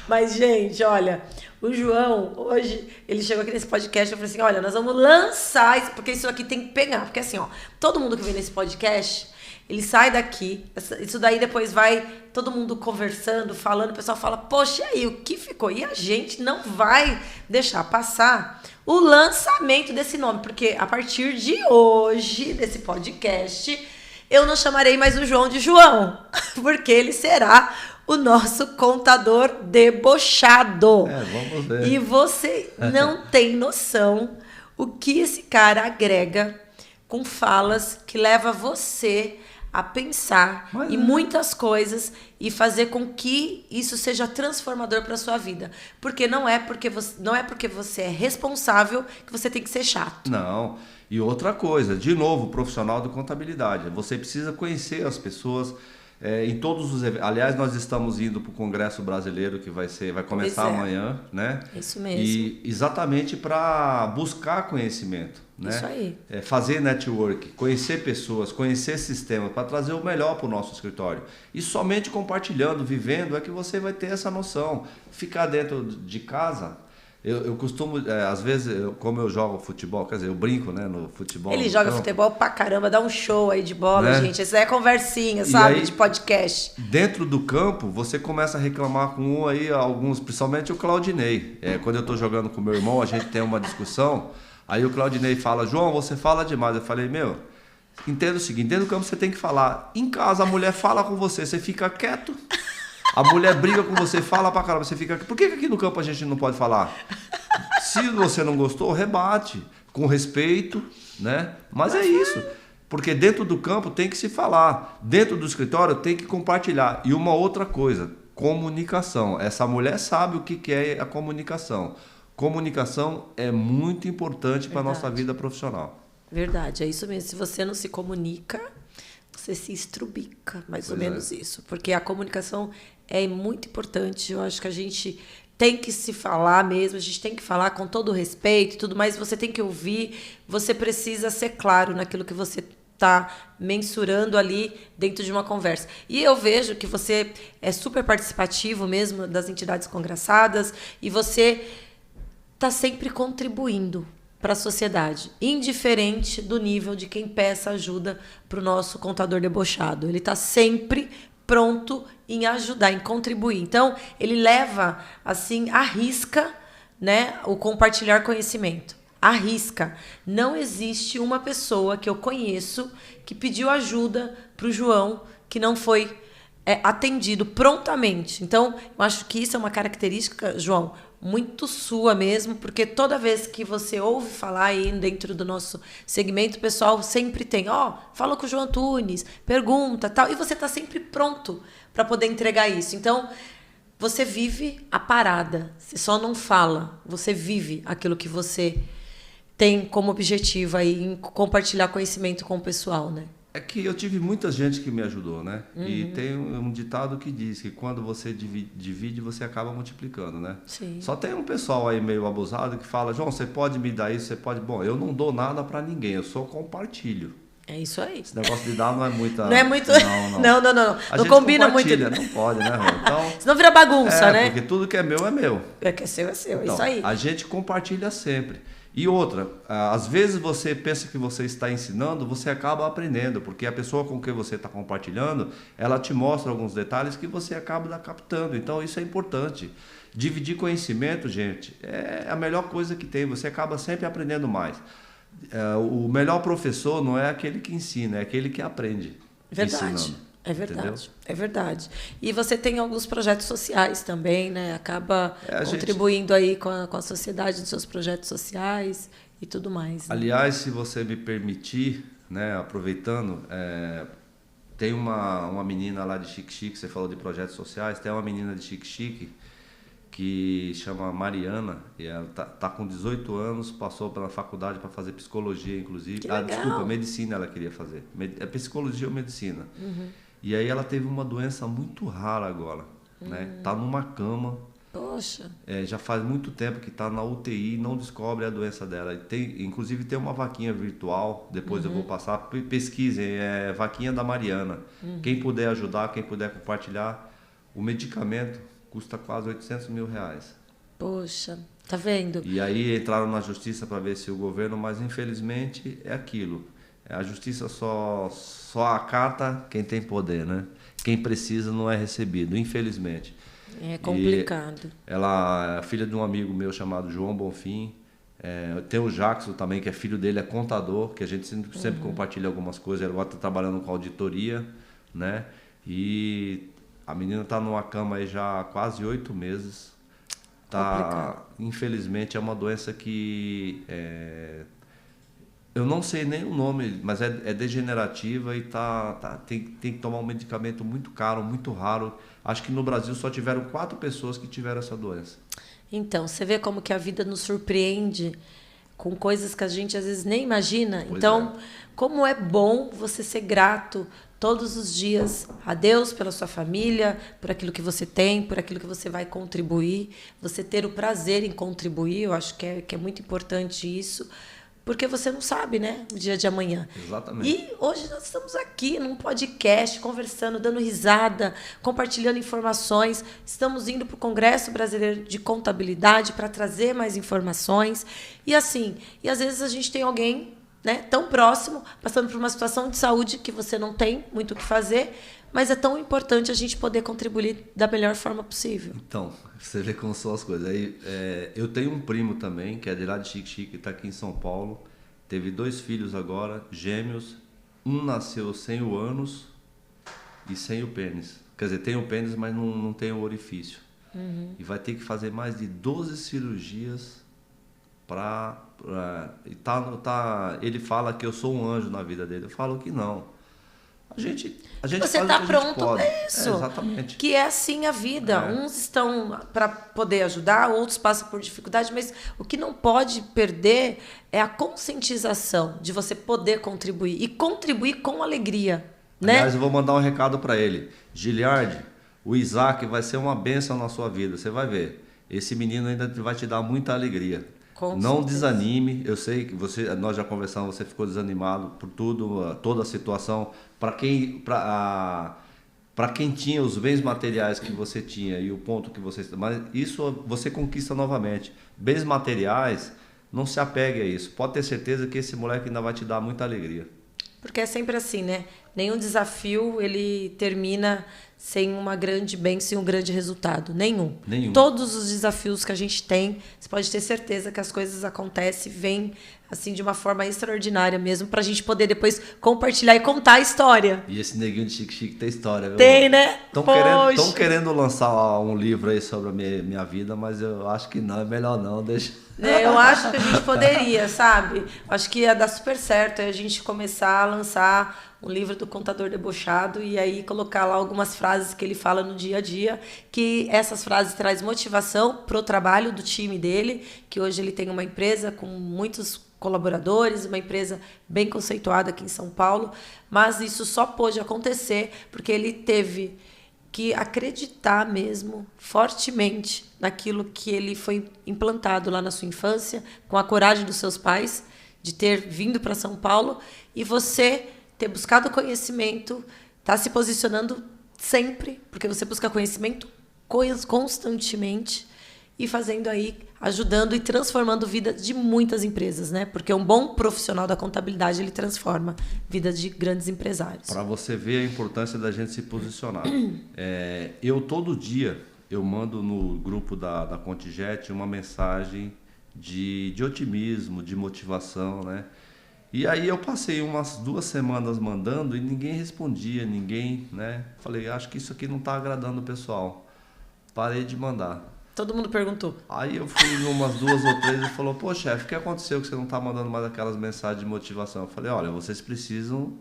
Mas, gente, olha, o João, hoje, ele chegou aqui nesse podcast e eu falei assim, olha, nós vamos lançar isso, porque isso aqui tem que pegar. Porque assim, ó, todo mundo que vem nesse podcast, ele sai daqui, isso daí depois vai todo mundo conversando, falando, o pessoal fala, poxa, e aí, o que ficou? E a gente não vai deixar passar o lançamento desse nome, porque a partir de hoje, desse podcast, eu não chamarei mais o João de João, porque ele será o nosso contador debochado. Vamos ver. E você não tem noção o que esse cara agrega com falas que leva você a pensar em muitas coisas e fazer com que isso seja transformador para sua vida. Porque não é porque você é responsável que você tem que ser chato. Não. E outra coisa, de novo, profissional de contabilidade. Você precisa conhecer as pessoas em todos os eventos. Aliás, nós estamos indo para o Congresso Brasileiro, que vai começar amanhã, né? Isso mesmo. E exatamente para buscar conhecimento, né? Isso aí. Fazer network, conhecer pessoas, conhecer sistemas, para trazer o melhor para o nosso escritório. E somente compartilhando, vivendo, é que você vai ter essa noção. Ficar dentro de casa... Eu costumo, às vezes, como eu jogo futebol, quer dizer, eu brinco, né, no futebol. Ele joga futebol pra caramba, dá um show aí de bola, né? Gente. Isso aí é conversinha, sabe, de podcast. Dentro do campo, você começa a reclamar com um aí, alguns, principalmente o Claudinei. Quando eu tô jogando com meu irmão, a gente tem uma discussão, aí o Claudinei fala, João, você fala demais. Eu falei, entenda o seguinte, dentro do campo você tem que falar. Em casa, a mulher fala com você, você fica quieto. A mulher briga com você, fala pra caramba, você fica... Por que aqui no campo a gente não pode falar? Se você não gostou, rebate, com respeito, né? Mas é isso, porque dentro do campo tem que se falar, dentro do escritório tem que compartilhar. E uma outra coisa, comunicação. Essa mulher sabe o que é a comunicação. Comunicação é muito importante para a nossa vida profissional. Verdade, é isso mesmo. Se você não se comunica... Você se estrubica, mais ou menos isso. Porque a comunicação é muito importante. Eu acho que a gente tem que se falar mesmo, a gente tem que falar com todo o respeito e tudo mais. Você tem que ouvir, você precisa ser claro naquilo que você está mensurando ali dentro de uma conversa. E eu vejo que você é super participativo mesmo das entidades congraçadas e você está sempre contribuindo para a sociedade, indiferente do nível de quem peça ajuda para o nosso contador debochado. Ele está sempre pronto em ajudar, em contribuir. Então, ele leva, assim, à risca, né, o compartilhar conhecimento. À risca. Não existe uma pessoa que eu conheço que pediu ajuda para o João que não foi atendido prontamente. Então, eu acho que isso é uma característica, João, muito sua mesmo, porque toda vez que você ouve falar aí dentro do nosso segmento, o pessoal sempre tem, fala com o João Antunes, pergunta, tal, e você está sempre pronto para poder entregar isso. Então, você vive a parada, você só não fala, você vive aquilo que você tem como objetivo aí em compartilhar conhecimento com o pessoal, né? É que eu tive muita gente que me ajudou, né? E tem um ditado que diz que quando você divide, você acaba multiplicando, né? Sim. Só tem um pessoal aí meio abusado que fala, João, você pode me dar isso, você pode... Bom, eu não dou nada para ninguém, eu só compartilho. É isso aí. Esse negócio de dar não é muita... Não é muito... Não. Não combina muito. Não pode, né, Rô? Então, senão vira bagunça, né? Porque tudo que é meu é meu. Que é seu, é seu. Então, isso aí. A gente compartilha sempre. E outra, às vezes você pensa que você está ensinando, você acaba aprendendo, porque a pessoa com quem você está compartilhando, ela te mostra alguns detalhes que você acaba captando. Então, isso é importante. Dividir conhecimento, gente, é a melhor coisa que tem. Você acaba sempre aprendendo mais. O melhor professor não é aquele que ensina, é aquele que aprende. Verdade. Ensinando. É verdade, Entendeu? é verdade. E você tem alguns projetos sociais também, né? Acaba contribuindo aí com a sociedade nos seus projetos sociais e tudo mais. Né? Aliás, se você me permitir, né, aproveitando, tem uma menina lá de Xique-Xique, você falou de projetos sociais, tem uma menina de Xique-Xique que chama Mariana, e ela tá com 18 anos, passou pela faculdade para fazer psicologia, inclusive. Que legal. Desculpa, medicina ela queria fazer. É psicologia ou medicina. E aí ela teve uma doença muito rara agora, né? Tá numa cama. Poxa. Já faz muito tempo que está na UTI e não descobre a doença dela. Inclusive tem uma vaquinha virtual, depois eu vou passar, pesquisem, Vaquinha da Mariana. Quem puder ajudar, quem puder compartilhar, o medicamento custa quase R$800.000. Poxa, tá vendo? E aí entraram na justiça para ver se o governo, mas infelizmente é aquilo. A justiça só acata quem tem poder, né? Quem precisa não é recebido, infelizmente. É complicado. E ela é filha de um amigo meu chamado João Bonfim. Tem o Jackson também, que é filho dele, é contador, que a gente sempre compartilha algumas coisas. Ele agora está trabalhando com auditoria, né? E a menina está numa cama aí já há quase 8 meses. Infelizmente é uma doença que eu não sei nem o nome, mas é degenerativa e tem que tomar um medicamento muito caro, muito raro. Acho que no Brasil só tiveram 4 pessoas que tiveram essa doença. Então, você vê como que a vida nos surpreende com coisas que a gente às vezes nem imagina. Pois então, como é bom você ser grato todos os dias a Deus pela sua família, por aquilo que você tem, por aquilo que você vai contribuir, você ter o prazer em contribuir. Eu acho que é muito importante isso. Porque você não sabe, né, o dia de amanhã. Exatamente. E hoje nós estamos aqui num podcast, conversando, dando risada, compartilhando informações. Estamos indo para o Congresso Brasileiro de Contabilidade para trazer mais informações. E assim, às vezes a gente tem alguém, né, tão próximo, passando por uma situação de saúde que você não tem muito o que fazer, mas é tão importante a gente poder contribuir da melhor forma possível. Então, você vê como são as coisas. Aí, eu tenho um primo também, que é de lá de Xique-Xique, que está aqui em São Paulo. Teve 2 filhos agora, gêmeos. Um nasceu sem o ânus e sem o pênis. Quer dizer, tem o pênis, mas não tem o orifício. E vai ter que fazer mais de 12 cirurgias ele fala que eu sou um anjo na vida dele. Eu falo que não. A gente você faz está o que pronto pode. para isso. Exatamente. Que é assim a vida. Uns estão para poder ajudar, outros passam por dificuldade, mas o que não pode perder é a conscientização de você poder contribuir e contribuir com alegria, né? Aliás, eu vou mandar um recado para ele. Giliardi, o Isaac vai ser uma bênção na sua vida, você vai ver. Esse menino ainda vai te dar muita alegria. Não desanime, eu sei que nós já conversamos, você ficou desanimado por tudo, toda a situação. Para quem tinha os bens materiais que você tinha e o ponto que você... Mas isso você conquista novamente. Bens materiais, não se apegue a isso. Pode ter certeza que esse moleque ainda vai te dar muita alegria. Porque é sempre assim, né? Nenhum desafio ele termina sem uma grande bênção e um grande resultado. Nenhum. Todos os desafios que a gente tem, você pode ter certeza que as coisas acontecem, vêm assim de uma forma extraordinária mesmo, pra gente poder depois compartilhar e contar a história. E esse neguinho de Xique-Xique tem história, viu? Tem, né? Estão querendo lançar um livro aí sobre a minha vida, mas eu acho que não, é melhor não, deixa. Eu acho que a gente poderia, sabe? Acho que ia dar super certo a gente começar a lançar um livro do Contador Debochado e aí colocar lá algumas frases que ele fala no dia a dia, que essas frases traz motivação para o trabalho do time dele, que hoje ele tem uma empresa com muitos colaboradores, uma empresa bem conceituada aqui em São Paulo, mas isso só pôde acontecer porque ele teve que acreditar mesmo fortemente naquilo que ele foi implantado lá na sua infância, com a coragem dos seus pais de ter vindo para São Paulo e você ter buscado conhecimento, tá se posicionando sempre, porque você busca conhecimento constantemente e fazendo aí, ajudando e transformando a vida de muitas empresas, né? Porque um bom profissional da contabilidade, ele transforma a vida de grandes empresários. Para você ver a importância da gente se posicionar. Eu, todo dia, eu mando no grupo da Contijet uma mensagem de otimismo, de motivação, né? E aí eu passei umas 2 semanas mandando e ninguém respondia, né? Falei, acho que isso aqui não está agradando o pessoal. Parei de mandar. Todo mundo perguntou. Aí eu fui umas 2 ou 3 e falou, pô, chefe, o que aconteceu que você não está mandando mais aquelas mensagens de motivação? Eu falei, olha, vocês precisam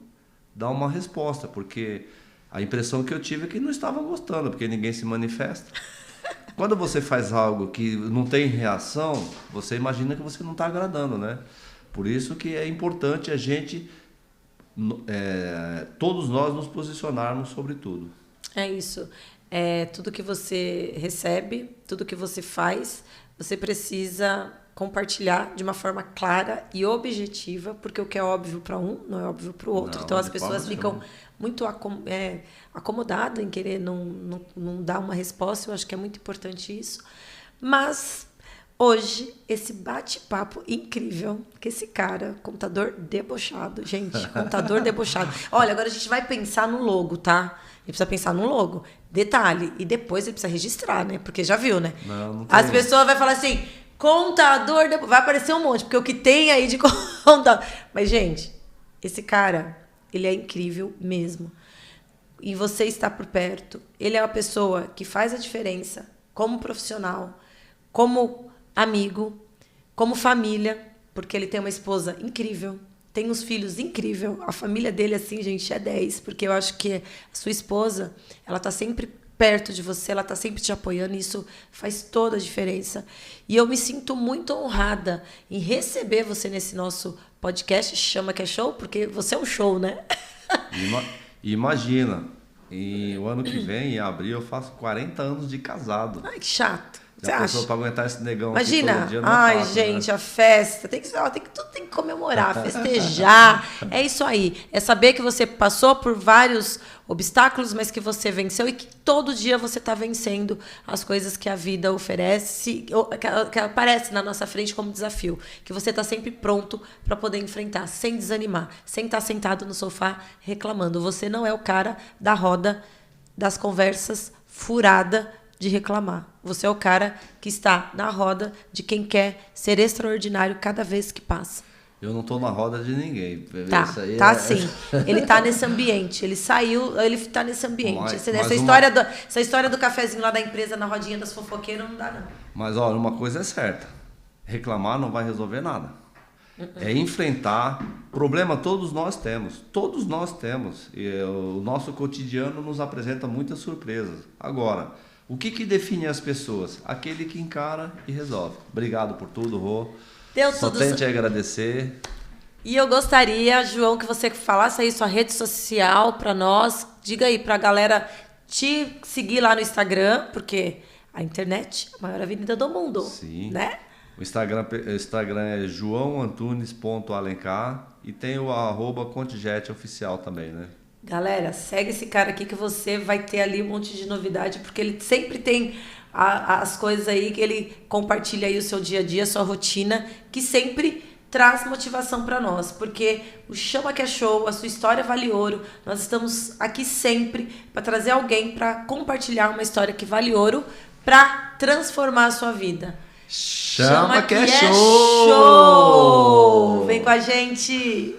dar uma resposta, porque a impressão que eu tive é que não estavam gostando, porque ninguém se manifesta. Quando você faz algo que não tem reação, você imagina que você não está agradando, né? Por isso que é importante a gente todos nós nos posicionarmos sobre tudo. É isso. Tudo que você recebe, tudo que você faz, você precisa compartilhar de uma forma clara e objetiva, porque o que é óbvio para um não é óbvio para o outro. Não, então as de pessoas forma ficam nenhuma. muito acomodadas em querer não dar uma resposta. Eu acho que é muito importante isso. Mas hoje, esse bate-papo incrível, que esse cara, contador debochado, gente, contador debochado. Olha, agora a gente vai pensar no logo, tá? Ele precisa pensar no logo. Detalhe, e depois ele precisa registrar, né? Porque já viu, né? Não tem. As pessoas vão falar assim, contador, vai aparecer um monte, porque o que tem aí de contador. Mas, gente, esse cara, ele é incrível mesmo. E você está por perto. Ele é uma pessoa que faz a diferença como profissional, como amigo, como família, porque ele tem uma esposa incrível, tem uns filhos incríveis. A família dele, assim, gente, é 10, porque eu acho que a sua esposa, ela tá sempre perto de você, ela tá sempre te apoiando, e isso faz toda a diferença. E eu me sinto muito honrada em receber você nesse nosso podcast, Chama que é Show, porque você é um show, né? Imagina, o ano que vem, em abril, eu faço 40 anos de casado. Ai, que chato. Você Já acha? pensou pra aguentar esse negão aqui Imagina, todo dia? Não é ai, fácil, gente, né? a festa, tudo tem que comemorar, festejar. É isso aí. É saber que você passou por vários obstáculos, mas que você venceu e que todo dia você está vencendo as coisas que a vida oferece, que aparece na nossa frente como desafio. Que você está sempre pronto para poder enfrentar, sem desanimar, sem estar sentado no sofá reclamando. Você não é o cara da roda das conversas furada de reclamar. Você é o cara que está na roda de quem quer ser extraordinário cada vez que passa. Eu não tô na roda de ninguém. Tá, Isso aí tá sim. Ele tá nesse ambiente. Ele saiu, ele tá nesse ambiente. Mas Essa história do cafezinho lá da empresa na rodinha das fofoqueiras não dá, não. Mas, olha, uma coisa é certa. Reclamar não vai resolver nada. É enfrentar. Problema todos nós temos. Todos nós temos. E o nosso cotidiano nos apresenta muitas surpresas. Agora, o que define as pessoas? Aquele que encara e resolve. Obrigado por tudo, Rô. Deu Só tudo. tenho te agradecer. E eu gostaria, João, que você falasse aí sua rede social para nós. Diga aí pra galera te seguir lá no Instagram, porque a internet é a maior avenida do mundo. Sim. Né? O Instagram é joaoantunes.alencar e tem o @contigete oficial também, né? Galera, segue esse cara aqui que você vai ter ali um monte de novidade, porque ele sempre tem as coisas aí que ele compartilha aí o seu dia a dia, a sua rotina, que sempre traz motivação para nós, porque o Chama que é Show, a sua história vale ouro. Nós estamos aqui sempre para trazer alguém para compartilhar uma história que vale ouro, para transformar a sua vida. Chama que é show! Vem com a gente!